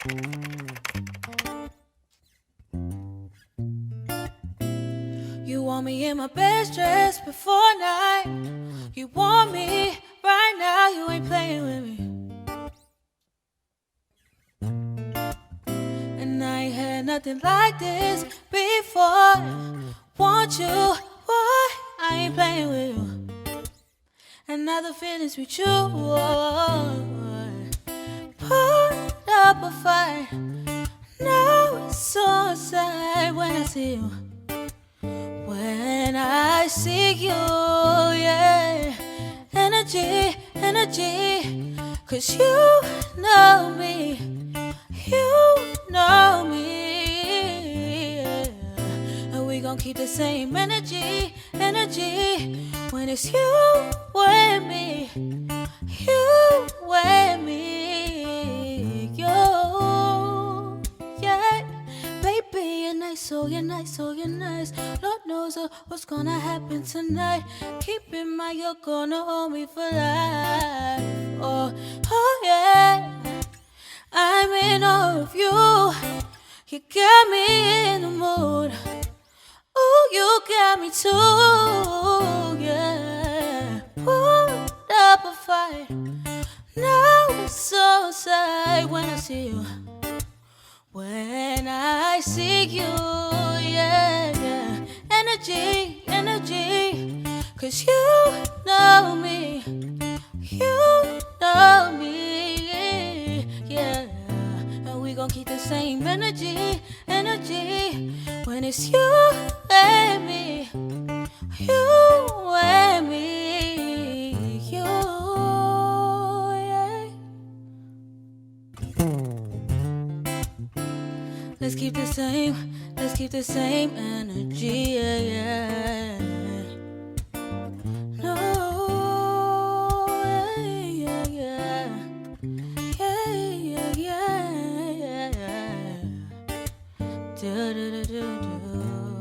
You want me in my best dress before night. You want me right now, you ain't playing with me. And I ain't had nothing like this before. Want you, boy, I ain't playing with you. And now the feelings with you, put up a fight. Now it's so sad when I see you. When I see you, yeah. Energy, energy. 'Cause you know me, you know me, yeah. And we gon' keep the same energy, energy. When it's you with me, you with me, you, yeah. Baby, you're nice, oh you're nice, oh you're nice. Lord knows what's gonna happen tonight. Keep in mind you're gonna hold me for life. Oh, oh yeah. I'm in awe of you. You got me in the mood. Ooh, you got me too, yeah. Put up a fight. Now it's so sad when I see you. When I see you, yeah, yeah. Energy, energy. 'Cause you know me, you know me, yeah. And we gon' keep the same energy, energy. When it's you and me, you and me, you, yeah. Let's keep the same energy, yeah, yeah. No, yeah, yeah, yeah, yeah, yeah, yeah. Do, do, do, do, do.